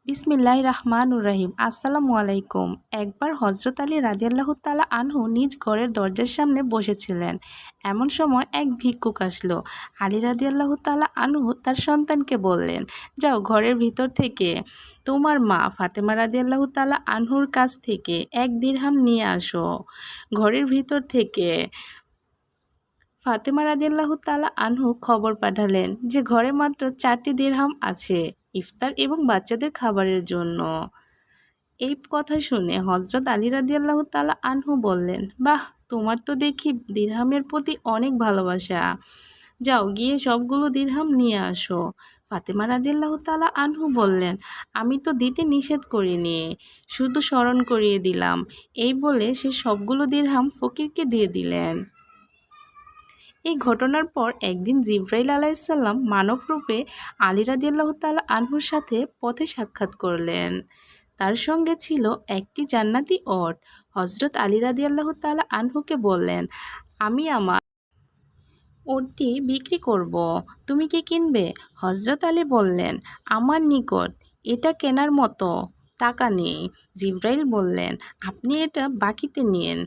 বিসমিল্লাহির রহমানুর রহিম। আসসালামু আলাইকুম। একবার হজরত আলী রাদিয়াল্লাহু তাআলা আনহু নিজ ঘরের দরজার সামনে বসেছিলেন। এমন সময় এক ভিক্ষুক আসলো। আলী রাদিয়াল্লাহু তাআলা আনহু তার সন্তানকে বললেন, যাও ঘরের ভিতর থেকে তোমার মা ফাতেমা রাদিয়াল্লাহু তাআলা আনহুর কাছ থেকে 1 দিরহাম নিয়ে আসো। ঘরের ভিতর থেকে ফাতেমা রাদিয়াল্লাহু তাআলা আনহু খবর পাঠালেন যে ঘরে মাত্র 4টি দিরহাম আছে ইফতার এবং বাচ্চাদের খাবারের জন্য। এই কথা শুনে হযরত আলী রাদিয়াল্লাহু তাআলা আনহু বললেন, বাহ, তোমার তো দেখি দিরহামের প্রতি অনেক ভালোবাসা। যাও গিয়ে সবগুলো দিরহাম নিয়ে আসো। ফাতেমা রাদিয়াল্লাহু তাআলা আনহু বললেন, আমি তো দিতে নিষেধ করিনি, শুধু স্মরণ করিয়ে দিলাম। এই বলে সে সবগুলো দিরহাম ফকিরকে দিয়ে দিলেন। এই ঘটনার পর একদিন জিবরাইল আলাইহিসসালাম মানব রূপে আলী রাদিয়াল্লাহু তাআলা আনহুর সাথে পথে সাক্ষাৎ করলেন। তার সঙ্গে ছিল একটি জান্নাতি ওট। হযরত আলী রাদিয়াল্লাহু তাআলা আনহুকে বললেন, আমি আমার ওটটি বিক্রি করব, তুমি কি কিনবে? হযরত আলী বললেন, আমার নিকট এটা কেনার মতো টাকা নেই। জিবরাইল বললেন, আপনি এটা বাকিতে নিন।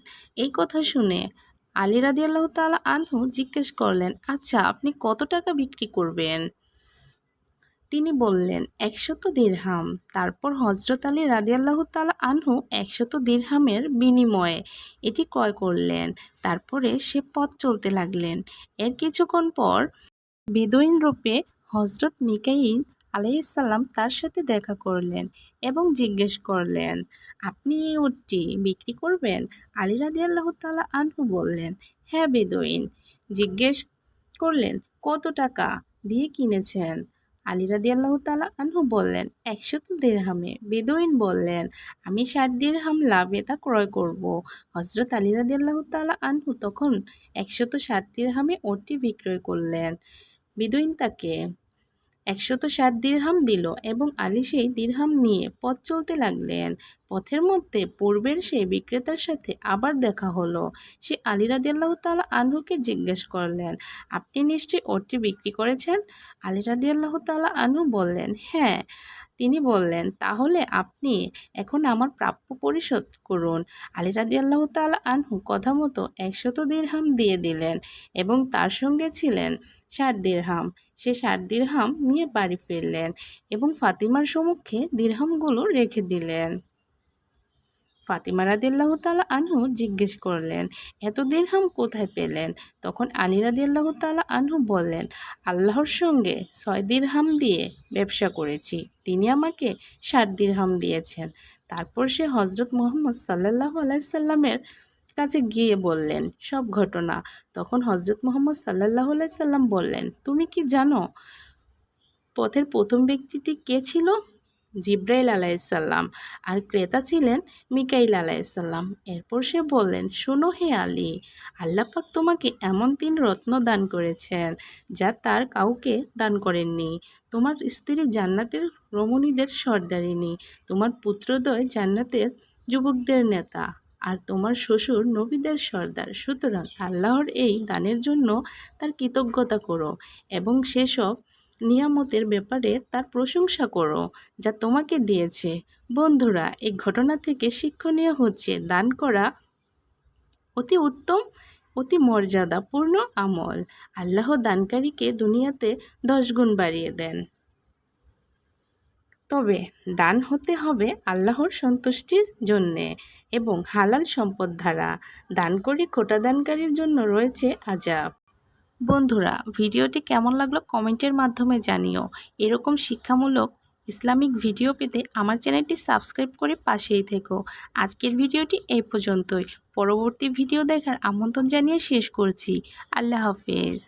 এই কথা শুনে আলী রাদিয়াল্লাহু তাআলা আনহু জিজ্ঞেস করলেন, আচ্ছা আপনি কত টাকা বিক্রি করবেন? তিনি বললেন, 100 দিরহাম। তারপর হযরত আলী রাদিয়াল্লাহু তাআলা আনহু 100 দিরহামের বিনিময়ে এটি ক্রয় করলেন। তারপরে সে পথ চলতে লাগলেন। এর কিছুক্ষণ পর বেদুইন রূপে হযরত মিকাইল আলাইহিসসালাম তার সাথে দেখা করলেন এবং জিজ্ঞেস করলেন, আপনি এই উটটি বিক্রি করবেন? আলী রাদিয়াল্লাহু তাআলা আনহু বললেন, হ্যাঁ। বেদুইন জিজ্ঞেস করলেন, কত টাকা দিয়ে কিনেছেন? আলী রাদিয়াল্লাহু তাআলা আনহু বললেন, 100 দিরহামে। বেদুইন বললেন, আমি 60 দিরহাম লাভে তা ক্রয় করব। হযরত আলী রাদিয়াল্লাহু তাআলা আনহু তখন 160 দিরহামে ওটটি বিক্রয় করলেন। বেদুইন তাকে 160 দিরহাম দিল এবং আলী সেই দিরহাম নিয়ে পথ চলতে লাগলেন। পথের মধ্যে পূর্বের সেই বিক্রেতার সাথে আবার দেখা হলো। সে আলী রাদিয়াল্লাহু তাআলা আনহুকে জিজ্ঞেস করলেন, আপনি নিশ্চয়ই ওটটি বিক্রি করেছেন? আলী রাদিয়াল্লাহু তাআলা আনহু বললেন, হ্যাঁ। তিনি বললেন, তাহলে আপনি এখন আমার প্রাপ্য পরিশোধ করুন। আলী রাদিয়াল্লাহু তাআলা আনহু কথা মতো 100 দিরহাম দিয়ে দিলেন এবং তার সঙ্গে ছিলেন 60 দিরহাম। সে 60 দিরহাম নিয়ে বাড়ি ফিরলেন এবং ফাতিমার সম্মুখে দিরহামগুলো রেখে দিলেন। ফাতিমা রাদিয়াল্লাহু তাআলা আনহু জিজ্ঞেস করলেন, এত দিরহাম কোথায় পেলেন? তখন আলী রাদিয়াল্লাহু তাআলা আনহু বললেন, আল্লাহর সঙ্গে 6 দিরহাম দিয়ে ব্যবসা করেছি, তিনি আমাকে 60 দিরহাম দিয়েছেন। তারপর সে হযরত মুহাম্মদ সাল্লাল্লাহু আলাইহি সাল্লামের কাছে গিয়ে বললেন সব ঘটনা। তখন হযরত মুহাম্মদ সাল্লাল্লাহু আলাইহি সাল্লাম বললেন, তুমি কি জানো পথের প্রথম ব্যক্তিটি কে ছিল? জিবরাইল আলাইহিসসালাম। আর ক্রেতা ছিলেন মিকাইল আলাইহিসসালাম। এরপর সে বললেন, শোনো হে আলী, আল্লাহ পাক তোমাকে এমন 3 রত্ন দান করেছেন যা তার কাউকে দান করেননি। তোমার স্ত্রী জান্নাতের রমণীদের সর্দারিনী, তোমার পুত্রদ্বয় জান্নাতের যুবকদের নেতা, আর তোমার শ্বশুর নবীদের সর্দার। সুতরাং আল্লাহর এই দানের জন্য তার কৃতজ্ঞতা করো এবং সেসব নিয়ামতের ব্যাপারে তার প্রশংসা করো যা তোমাকে দিয়েছে। বন্ধুরা, এই ঘটনা থেকে শিক্ষণীয় হচ্ছে দান করা অতি উত্তম, অতি মর্যাদাপূর্ণ আমল। আল্লাহ দানকারীকে দুনিয়াতে 10 গুণ বাড়িয়ে দেন। তবে দান হতে হবে আল্লাহর সন্তুষ্টির জন্যে এবং হালাল সম্পদ দ্বারা। দান করে খোটা দানকারীর জন্য রয়েছে আযাব। বন্ধুরা, ভিডিওটি কেমন লাগলো কমেন্টের মাধ্যমে জানিও। এরকম শিক্ষামূলক ইসলামিক ভিডিও পেতে আমার চ্যানেলটি সাবস্ক্রাইব করে পাশেই থেকো। আজকের ভিডিওটি এই পর্যন্তই। পরবর্তী ভিডিও দেখার আমন্ত্রণ জানিয়ে শেষ করছি। আল্লাহ হাফেজ।